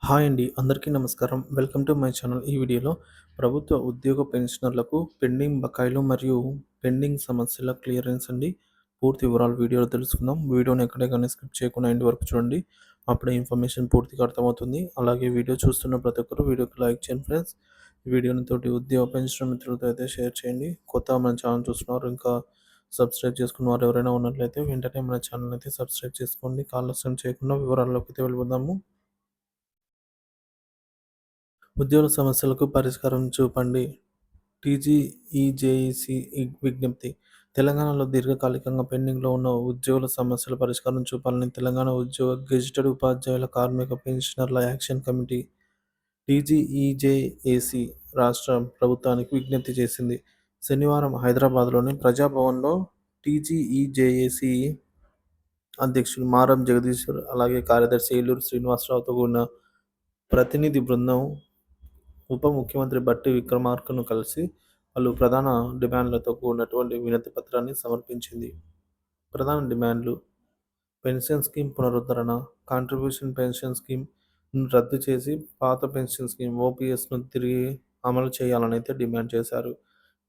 Hi అండి. అందరికీ నమస్కారం. Welcome to my channel. ఈ వీడియోలో ప్రభుత్వ ఉద్యోగ పెన్షనర్లకు పెండింగ్ బకాయిలు మరియు పెండింగ్ సమస్యల క్లియరెన్స్ అండి. పూర్తి వివరాలు వీడియోలో తెలుసుకుందాం. వీడియోని ఎక్కడ గాని స్కిప్ చేయకుండా ఎండ్ వరకు చూడండి. అప్పుడే ఇన్ఫర్మేషన్ పూర్తిగా అర్థమవుతుంది. అలాగే వీడియో చూస్తున్న ప్రతి ఒక్కరు వీడియోకి లైక్ చేయండి ఫ్రెండ్స్. ఈ వీడియోని తోటి ఉద్యోగ పెన్షనర్ మిత్రులతో అయితే షేర్ చేయండి. కొత్తగా మన ఛానల్ చూస్తున్నారు ఇంకా సబ్స్క్రైబ్ చేసుకున్న వారు ఎవరైనా ఉన్నట్లయితే వెంటనే మన ఛానల్ అయితే సబ్స్క్రైబ్ చేసుకోండి. ఆలస్యం చేయకుండా వివరాల్లోకి అయితే వెళ్ళిపోదాము. ఉద్యోగుల సమస్యలకు పరిష్కారం చూపండి. టీజీఈజేఏసీ విజ్ఞప్తి. తెలంగాణలో దీర్ఘకాలికంగా పెండింగ్లో ఉన్న ఉద్యోగుల సమస్యల పరిష్కారం చూపాలని తెలంగాణ ఉద్యోగ గెజిటెడ్ ఉపాధ్యాయుల కార్మిక పెన్షనర్ల యాక్షన్ కమిటీ టీజీఈజేఏసీ రాష్ట్ర ప్రభుత్వానికి విజ్ఞప్తి చేసింది. శనివారం హైదరాబాద్లోని ప్రజాభవన్లో టీజీఈజేఏసీ అధ్యక్షులు మారం జగదీశ్వర్ అలాగే కార్యదర్శి ఏలూరు శ్రీనివాసరావుతో కూడిన ప్రతినిధి బృందం ఉప ముఖ్యమంత్రి బట్టి విక్రమార్కను కలిసి పలు ప్రధాన డిమాండ్లతో కూడినటువంటి వినతి పత్రాన్ని సమర్పించింది. ప్రధాన డిమాండ్లు: పెన్షన్ స్కీమ్ పునరుద్ధరణ, కాంట్రిబ్యూషన్ పెన్షన్ స్కీమ్ రద్దు చేసి పాత పెన్షన్ స్కీమ్ ఓపీఎస్ను తిరిగి అమలు చేయాలని అయితే డిమాండ్ చేశారు.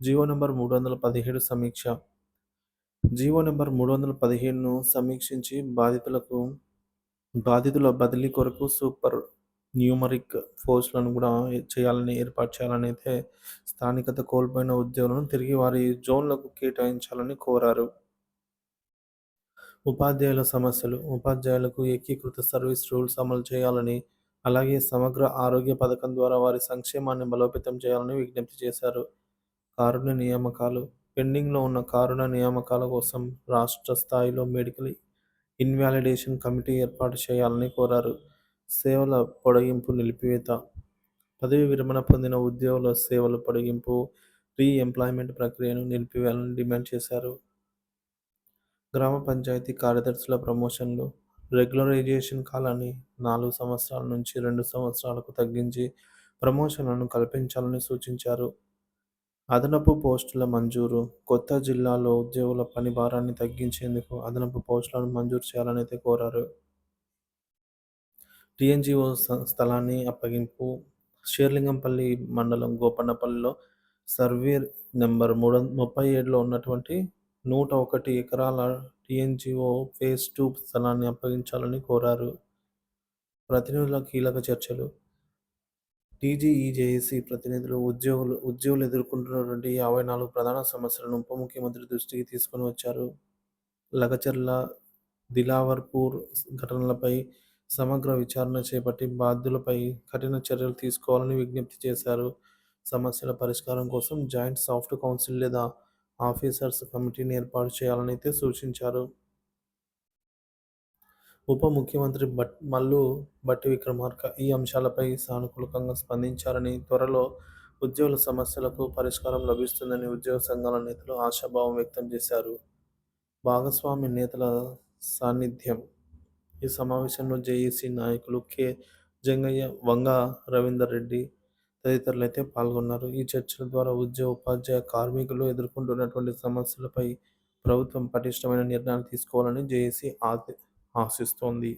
జీవో నెంబర్ 317 సమీక్ష. జీవో నెంబర్ 317ను సమీక్షించి బాధితుల బదిలీ కొరకు సూపర్ న్యూమరిక్ పోస్టులను కూడా ఏర్పాటు చేయాలని అయితే స్థానికత కోల్పోయిన ఉద్యోగులను తిరిగి వారి జోన్లకు కేటాయించాలని కోరారు. ఉపాధ్యాయుల సమస్యలు: ఉపాధ్యాయులకు ఏకీకృత సర్వీస్ రూల్స్ అమలు చేయాలని, అలాగే సమగ్ర ఆరోగ్య పథకం ద్వారా వారి సంక్షేమాన్ని బలోపేతం చేయాలని విజ్ఞప్తి చేశారు. కారుణ్య నియామకాలు: పెండింగ్లో ఉన్న కారుణ్య నియామకాల కోసం రాష్ట్ర స్థాయిలో మెడికల్ ఇన్వాలిడేషన్ కమిటీ ఏర్పాటు చేయాలని కోరారు. సేవల పొడిగింపు నిలిపివేత: పదవీ విరమణ పొందిన ఉద్యోగుల సేవల పొడిగింపు, రీ-ఎంప్లాయ్మెంట్ ప్రక్రియను నిలిపివేయాలని డిమాండ్ చేశారు. గ్రామ పంచాయతీ కార్యదర్శుల ప్రమోషన్లు, రెగ్యులరైజేషన్ కాలాన్ని 4 సంవత్సరాల నుంచి 2 సంవత్సరాలకు తగ్గించి ప్రమోషన్లను కల్పించాలని సూచించారు. అదనపు పోస్టుల మంజూరు: కొత్త జిల్లాలో ఉద్యోగుల పని భారాన్ని తగ్గించేందుకు అదనపు పోస్టులను మంజూరు చేయాలని అయితే కోరారు. టీఎన్జీఓ స్థలాన్ని అప్పగింపు: షేర్లింగంపల్లి మండలం గోపన్నపల్లిలో సర్వే నెంబర్ 37లో ఉన్నటువంటి 101 ఎకరాల టీఎన్జీఓ ఫేజ్ 2 స్థలాన్ని అప్పగించాలని కోరారు. ప్రతినిధుల కీలక చర్చలు. టీజీఈజేఏసీ ప్రతినిధులు ఉద్యోగులు ఎదుర్కొంటున్నటువంటి 54 ప్రధాన సమస్యలను ఉప ముఖ్యమంత్రి దృష్టికి తీసుకొని వచ్చారు. లగచర్ల, దిలావర్పూర్ ఘటనలపై సమగ్ర విచారణ చేపట్టి బాధ్యులపై కఠిన చర్యలు తీసుకోవాలని విజ్ఞప్తి చేశారు. సమస్యల పరిష్కారం కోసం జాయింట్ సాఫ్ట్ కౌన్సిల్ లేదా ఆఫీసర్స్ కమిటీని ఏర్పాటు చేయాలని అయితే సూచించారు. ఉప ముఖ్యమంత్రి బట్టి విక్రమార్క ఈ అంశాలపై సానుకూలంగా స్పందించారని, త్వరలో ఉద్యోగుల సమస్యలకు పరిష్కారం లభిస్తుందని ఉద్యోగ సంఘాల నేతలు ఆశాభావం వ్యక్తం చేశారు. భాగస్వామి నేతల సాన్నిధ్యం. ఈ సమావేశంలో జేఏసీ నాయకులు కె. జంగయ్య, వంగ రవీందర్ రెడ్డి తదితరులు అయితే పాల్గొన్నారు. ఈ చర్చల ద్వారా ఉపాధ్యాయ కార్మికులు ఎదుర్కొంటున్నటువంటి సమస్యలపై ప్రభుత్వం పటిష్టమైన నిర్ణయాలు తీసుకోవాలని జేఏసీ ఆశిస్తోంది.